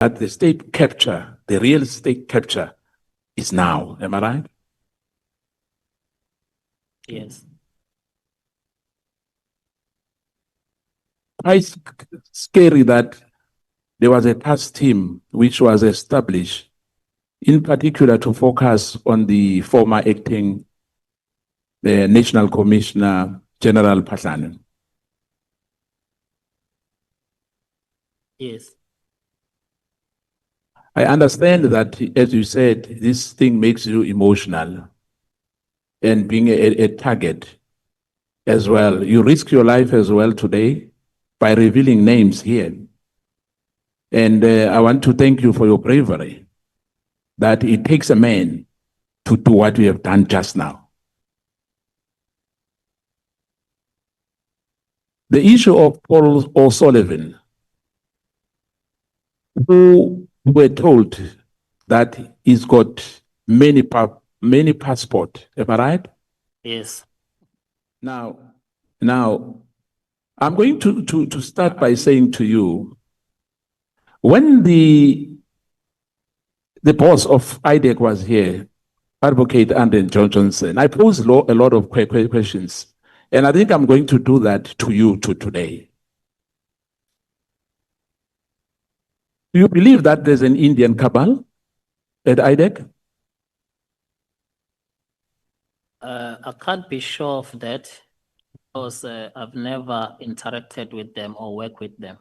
that the state capture, the real state capture is now. Am I right? Yes. Quite scary that there was a task team which was established, in particular to focus on the former acting National Commissioner General Patlane. Yes. I understand that, as you said, this thing makes you emotional and being a target as well. You risk your life as well today by revealing names here. And I want to thank you for your bravery, that it takes a man to do what we have done just now. The issue of Paul O'Sullivan, who were told that he's got many passports, am I right? Yes. Now, I'm going to start by saying to you, when the boss of IDEC was here, Advocate Andrew Johnson, I posed a lot of questions, and I think I'm going to do that to you today. Do you believe that there's an Indian cabal at IDEC? I can't be sure of that because I've never interacted with them or worked with them.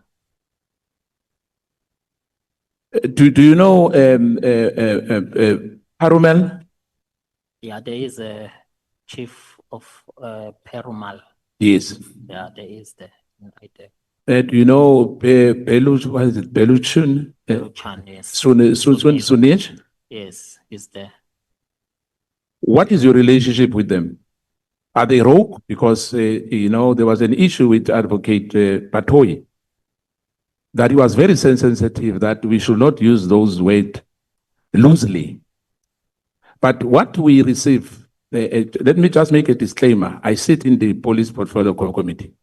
Do you know Harumel? Yeah, there is a chief of Perumal. Yes. Yeah, there is there. Do you know Beluch? What is it? Beluchun? Luchan, yes. Sunij? Yes, he's there. What is your relationship with them? Are they rogue? Because, you know, there was an issue with Advocate Patoy, that he was very sensitive, that we should not use those words loosely. But what we receive, let me just make a disclaimer. I sit in the Police Portfolio Committee.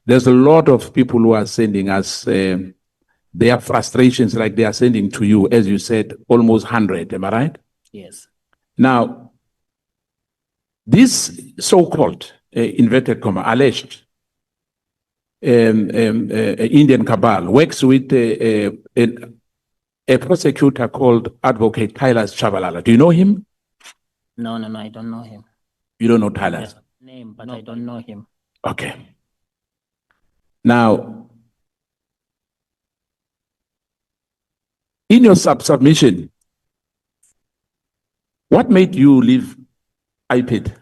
There's a lot of people who are sending us their frustrations, like they are sending to you, as you said, almost 100, am I right? Yes. Now, this so-called, inverted comma, alleged Indian cabal works with a prosecutor called Advocate Tyler Chabalala. Do you know him? No, I don't know him. You don't know Tyler? Yeah, name, but no, I don't know him. Okay. Now, in your submission, what made you leave IPID?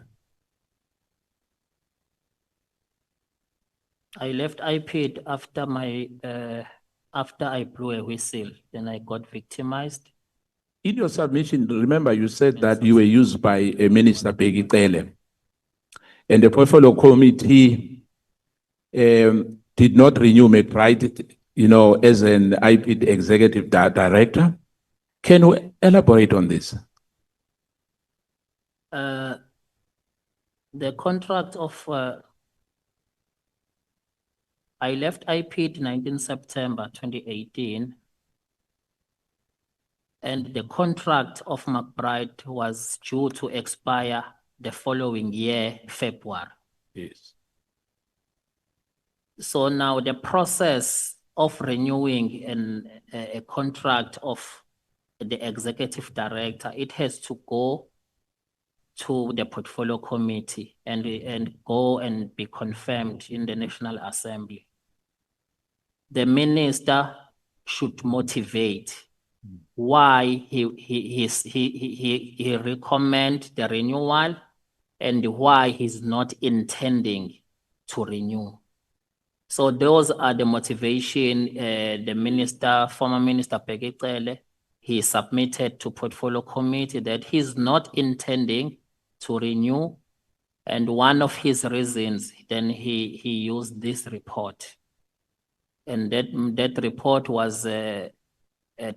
I left IPID after after I blew a whistle. Then I got victimized. In your submission, remember you said that you were used by a Minister Peggy Cele, and the portfolio committee did not renew McBride, you know, as an IPID executive director. Can you elaborate on this? The contract of I left IPID 19 September 2018, and the contract of McBride was due to expire the following year, February. Yes. So now the process of renewing a contract of the executive director, it has to go to the portfolio committee and go and be confirmed in the National Assembly. The minister should motivate why he recommend the renewal and why he's not intending to renew. So those are the motivation. The minister, former Minister Peggy Cele, he submitted to portfolio committee that he's not intending to renew. And one of his reasons, then he used this report. And that report was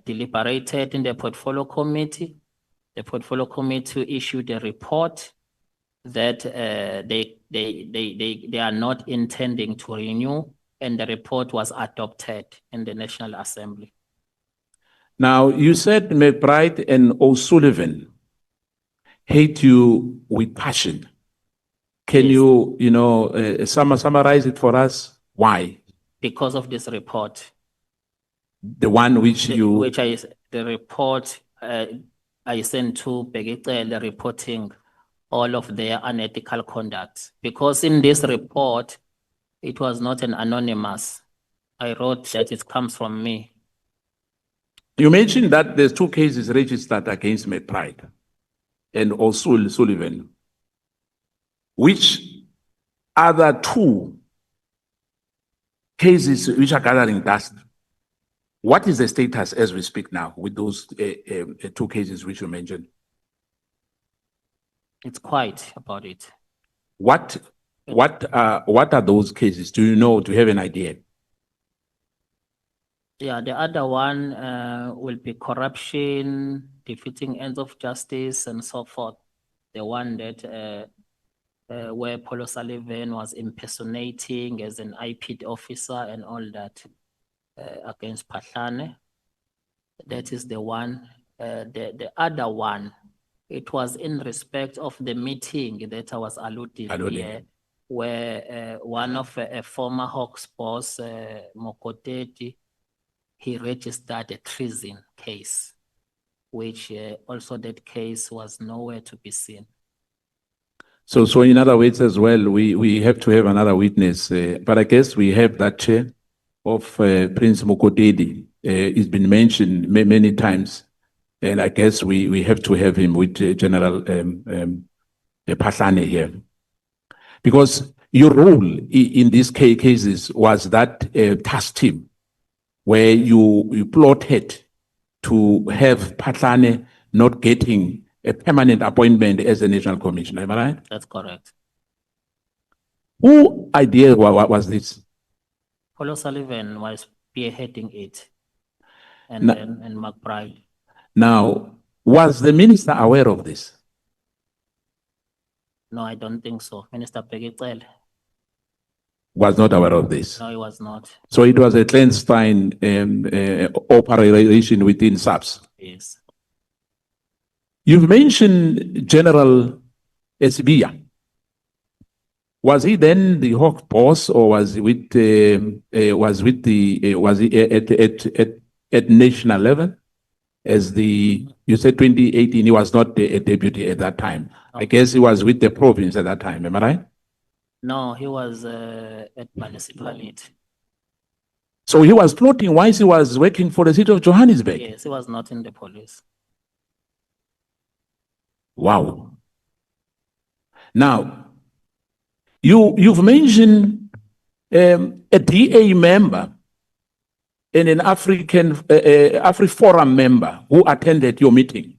deliberated in the portfolio committee. The portfolio committee issued a report that they are not intending to renew, and the report was adopted in the National Assembly. Now, you said McBride and O'Sullivan hate you with passion. Can Yes. you summarize it for us? Why? Because of this report, The one which you, the report I sent to Begicele reporting all of their unethical conduct. Because in this report, it was not an anonymous. I wrote that it comes from me. you mentioned that there's 2 cases registered against McBride and O'Sullivan. Which other 2 cases which are gathering dust? What is the status as we speak now with those 2 cases which you mentioned? It's quiet about it. What are those cases? Do you know? Do you have an idea? Yeah, the other one will be corruption, defeating ends of justice, and so forth. The one that where Paulo Sullivan was impersonating as an IPID officer and all that against Pahlane. That is the one. The other one, it was in respect of the meeting that I was alluding here, where one of a former Hawks boss, Mokoteti, he registered a treason case, which also that case was nowhere to be seen. So in other words as well, we have to have another witness, but I guess we have that chair of Prince Mokotedi. It's been mentioned many times, and I guess we have to have him with General Pahlane here. Because your role in these cases was that task team where you plotted to have Pahlane not getting a permanent appointment as a national commissioner. Am I right? That's correct. Who idea was this? Paulo Sullivan was spearheading it, and No. and McBride. Now, was the minister aware of this? No, I don't think so. Minister Begicele. Was not aware of this. No, he was not. So it was a clandestine operation within SAPS. Yes. You've mentioned General Esbia. Was he then the Hawk boss, or was he was he at national level? As you said 2018, he was not a deputy at that time. I guess he was with the province at that time. Am I right? No, he was at municipality. So he was plotting whilst he was working for the city of Johannesburg. Yes, he was not in the police. Wow. Now, you've mentioned a DA member and an AfriForum member who attended your meeting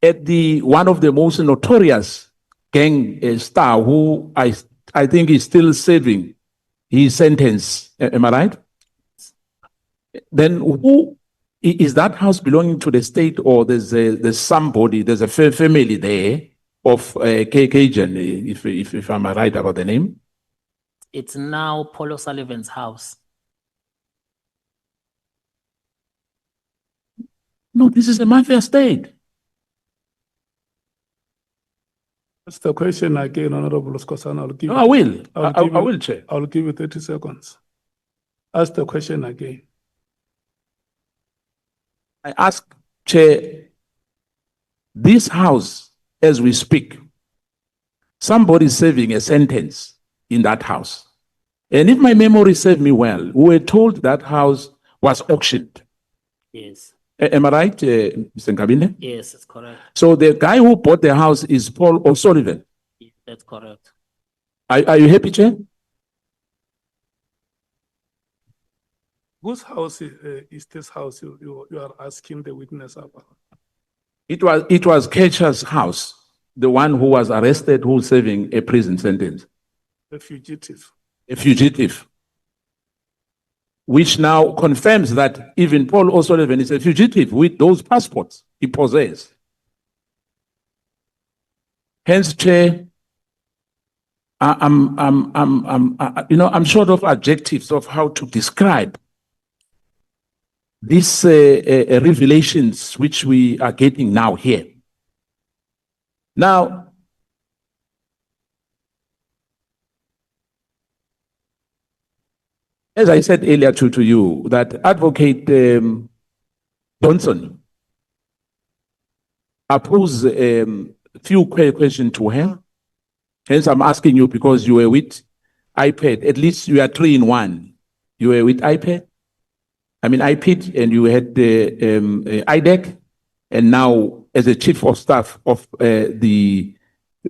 at one of the most notorious gang star who I think is still serving his sentence. Am I right? Then who is that house belonging to the state, or there's somebody, there's a family there of Cajun, if I'm right about the name? It's now Paulo Sullivan's house. No, this is a mafia state. That's the question again, Honorable Skosana. I'll give No, I will. I will, Chair. I'll give you 30 seconds. Ask the question again. I ask, Chair, this house, as we speak, somebody is serving a sentence in that house. And if my memory serves me well, we were told that house was auctioned. Yes. Am I right, Mr. Nkabinde? Yes, that's correct. So the guy who bought the house is Paul O'Sullivan. Yes, that's correct. Are you happy, Chair? Whose house is this house you are asking the witness about? It was Ketcher's house, the one who was arrested, who's serving a prison sentence. The fugitive. A fugitive. Which now confirms that even Paul O'Sullivan is a fugitive with those passports he possesses. Hence, Chair, I'm short of adjectives of how to describe these revelations which we are getting now here. Now, as I said earlier to you, that Advocate Johnson, I posed few questions to her. Hence, I'm asking you because you were with IPID. At least you are 3 in 1. You were with IPID, IPID, and you had the IDEC, and now as a chief of staff of the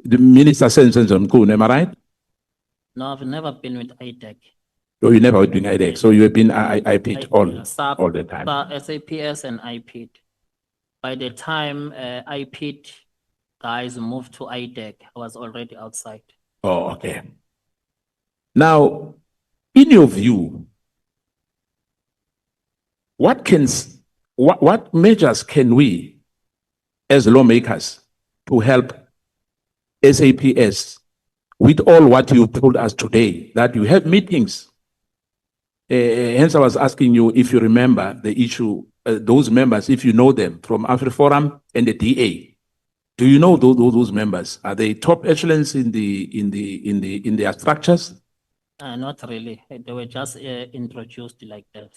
Minister Sensenzo Mkhunu, am I right? No, I've never been with IDEC. Oh, you never been IDEC, so you have been IPID all SAP, the time. SAPS and IPID. By the time IPID guys moved to IDEC, I was already outside. Oh, okay. Now, in your view, what measures can we, as lawmakers, to help SAPS with all what you told us today, that you have meetings? Hence, I was asking you if you remember the issue, those members, if you know them from AfriForum and the DA. Do you know those members? Are they top echelons in their structures? Not really. They were just introduced like that.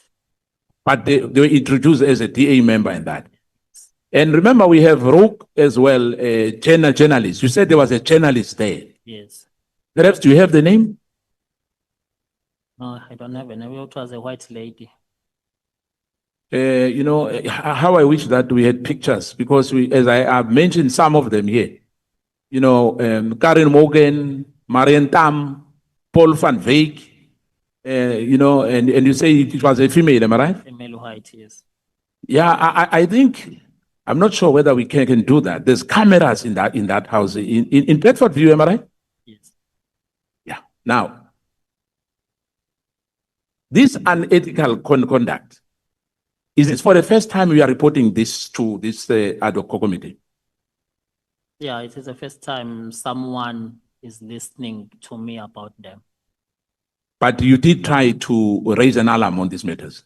But they were introduced as a DA member in that. And remember, we have Roque as well, a journalist. You said there was a journalist there. Yes. Perhaps, do you have the name? No, I don't have any. It was a white lady. You know, how I wish that we had pictures, because as I have mentioned some of them here, you know, Karen Morgan, Marian Tam, Paul van Veek, you know, and you say it was a female, am I right? Female white, yes. Yeah, I think, I'm not sure whether we can do that. There's cameras in that house, in Bedford View, am I right? Yes. Yeah. Now, this unethical conduct, is it for the first time we are reporting this to this ad hoc committee? Yeah, it is the first time someone is listening to me about them. But you did try to raise an alarm on these matters.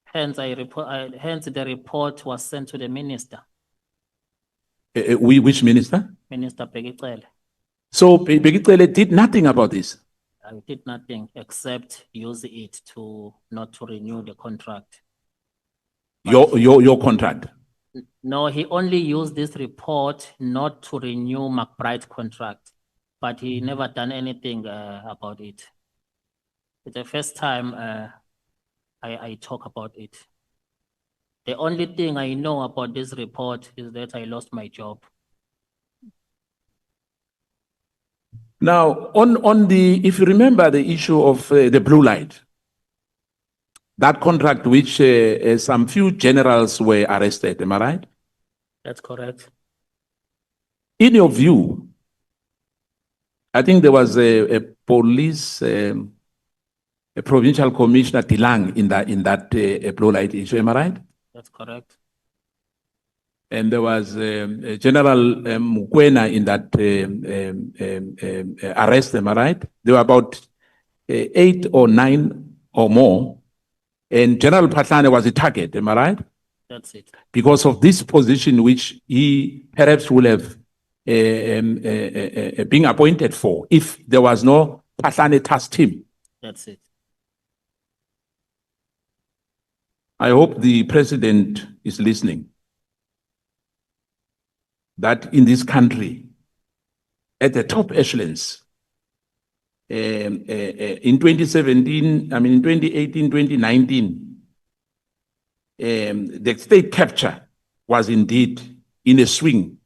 Hence, hence the report was sent to the minister, Which minister? Minister Pegicele. So Begitele did nothing about this. I did nothing except use it to not to renew the contract. Your contract. No, he only used this report not to renew McBride contract, but he never done anything about it. It's the first time I talk about it. The only thing I know about this report is that I lost my job. Now, on the, if you remember the issue of the blue light, that contract which some few generals were arrested, am I right? That's correct. In your view, I think there was a police, a provincial commissioner Tilang in that blue light issue, am I right? That's correct. And there was General Mukwena in that arrest, am I right? There were about 8 or 9 or more. And General Patlane was a target, am I right? That's it. Because of this position which he perhaps will have been appointed for if there was no Patlane task team. That's it. I hope the president is listening. That in this country, at the top echelons, in 2017, in 2018, 2019, the state capture was indeed in a swing.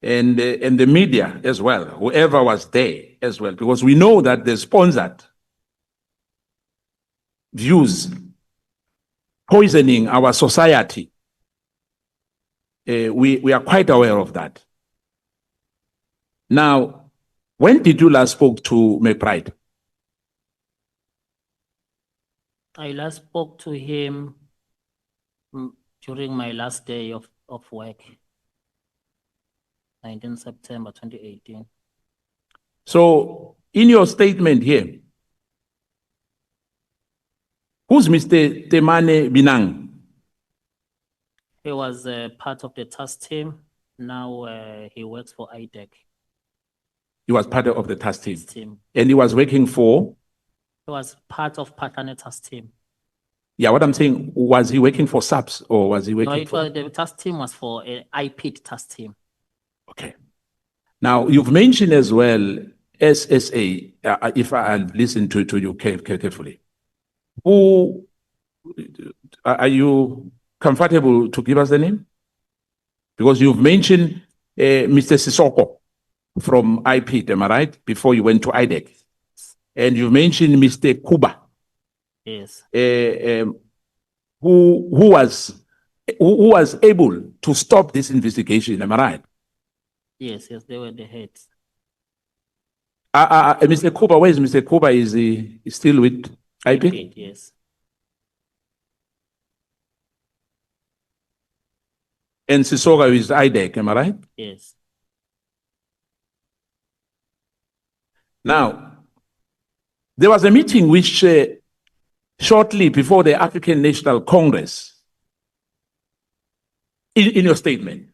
And the media as well, whoever was there as well, because we know that they sponsored views poisoning our society. We are quite aware of that. Now, when did you last spoke to McBride? I last spoke to him during my last day of work, 19 September 2018. So, in your statement here, Who's Mr. Temane Binang? He was part of the task team. Now he works for IDEC He was part of the task team. team. And he was working for, He was part of Patane task team. yeah, what I'm saying, was he working for SAPS or was he No, working for? the task team was for IPID task team. Okay. Now, you've mentioned as well SSA, if I listen to you carefully. Who, are you comfortable to give us the name? Because you've mentioned Mr. Sisoko from IPID, am I right? Before you went to IDEC. And you mentioned Mr. Kuba, Yes, who was able to stop this investigation, am I right? yes, they were the heads. Mr. Kuba, where is Mr. Kuba? Is he still with IPID? IPID, yes. And Sisoga is IDEC, am I right? Yes. Now, there was a meeting which shortly before the African National Congress, in your statement,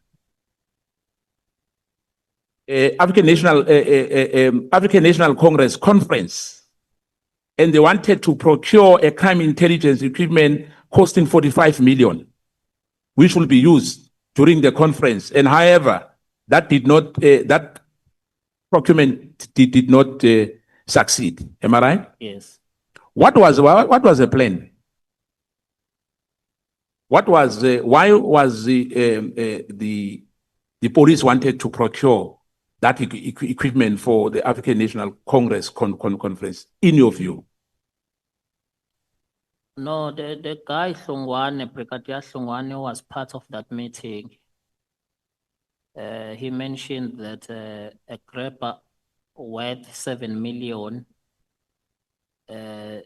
African National Congress conference, and they wanted to procure a crime intelligence equipment costing 45 million, which will be used during the conference. And however, that did not, that procurement did not succeed. Am I right? Yes. What was the plan? What was why was the police wanted to procure that equipment for the African National Congress conference, in your view? No, the guy Hlongwane, Brigadier Hlongwane, was part of that meeting. He mentioned that a grabber worth 7 million, they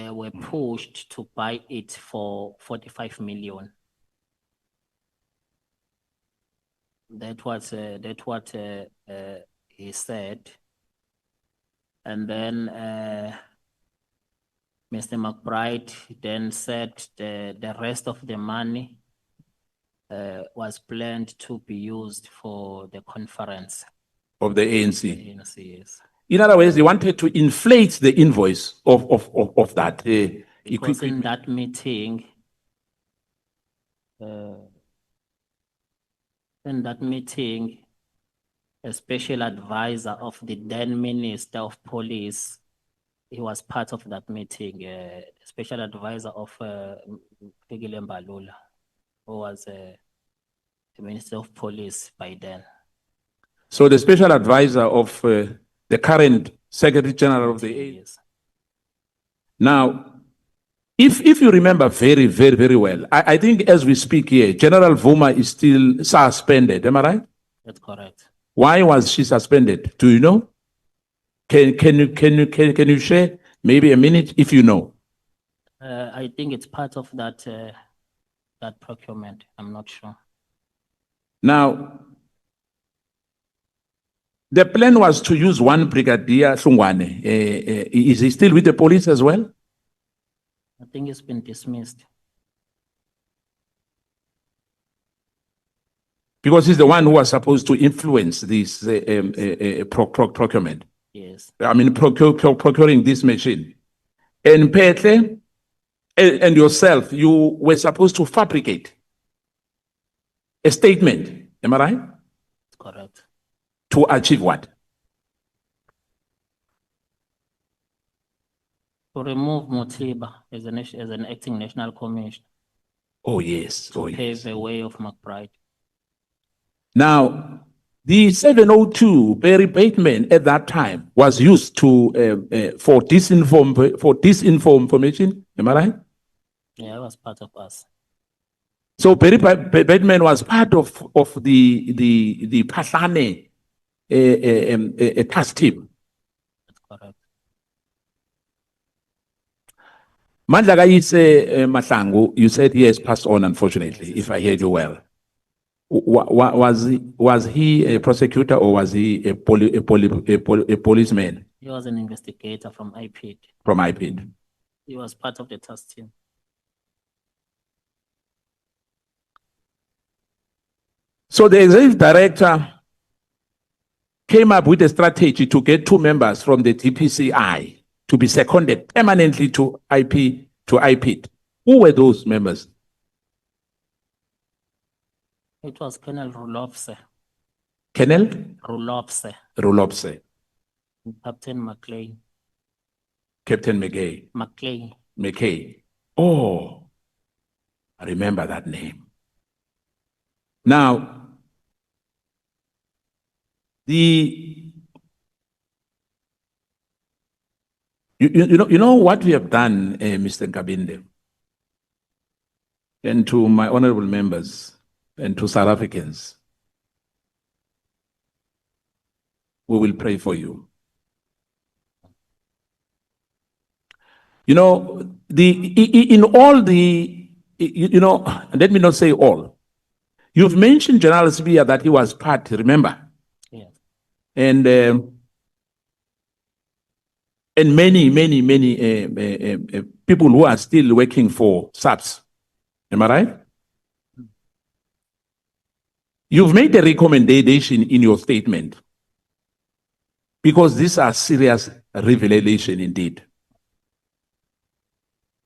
were pushed to buy it for 45 million. That was what he said. And then Mr. McBride then said the rest of the money was planned to be used for the conference. Of the ANC. Yes. In other words, they wanted to inflate the invoice of that Because equipment. in that meeting, a special advisor of the then Minister of Police, he was part of that meeting, special advisor of Fikile Mbalula, who was the Minister of Police by then. So the special advisor of the current Secretary General of the ANC. Yes. Now, if you remember very well, I think as we speak here, General Vuma is still suspended. Am I right? That's correct. Why was she suspended? Do you know? Can you share maybe a minute if you know? I think it's part of that that procurement. I'm not sure. Now, the plan was to use one Brigadier Hlongwane. Is he still with the police as well? I think it's been dismissed. Because he's the one who was supposed to influence this procurement. Yes. I mean, procuring this machine. And Petle and yourself, you were supposed to fabricate a statement. Am I right? That's correct. To achieve what? To remove Motiba as an acting national commissioner, Oh, yes. Oh, pave yes. the way of McBride. Now, the 702 rebatement at that time was used to for disinformation. Am I right? Yeah, it was part of us. So rebatement was part of the Pahlane task team. That's correct. Mandla Kayise Mahlangu, you said he has passed on, unfortunately, if I heard you well. Was he a prosecutor or was he a policeman He was an investigator from IPID. from IPID? He was part of the task team. So the executive director came up with a strategy to get 2 members from the DPCI to be seconded permanently to IPID. Who were those members? It was Colonel Rulopse, Colonel Rulopse, Rulopse, and Captain McLean, Captain McKay. Oh, I remember that name. Now, you know what we have done, Mr. Nkabinde, and to my honorable members and to South Africans, we will pray for you. You know, in all the, let me not say all. You've mentioned General Spear that he was part, remember? yes, And many people who are still working for SAPS. Am I right? You've made a recommendation in your statement because these are serious revelation indeed.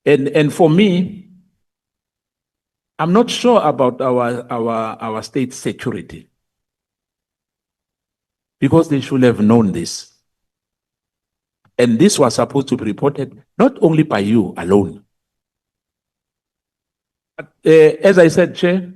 And for me, I'm not sure about our state security because they should have known this. And this was supposed to be reported not only by you alone. But, as I said, Chair,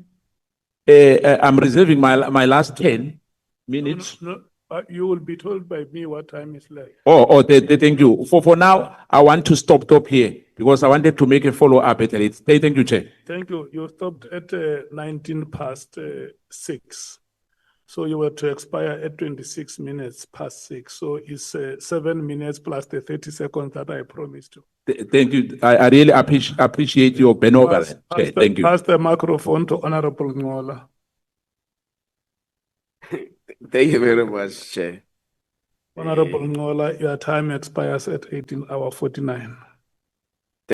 I'm reserving my last 10 minutes. No, you will be told by me what time is left. Thank you. For now, I want to stop here because I wanted to make a follow-up at it. Thank you, Chair. Thank you. You stopped at 19 past 6. So you were to expire at 26 minutes past 6. So it's 7 minutes plus the 30 seconds that I promised you. Thank you. I really appreciate your benevolence, Chair. Thank you. Pass the microphone to Honorable Ngola. Thank you very much, Chair. Honorable Ngola, your time expires at 18:49.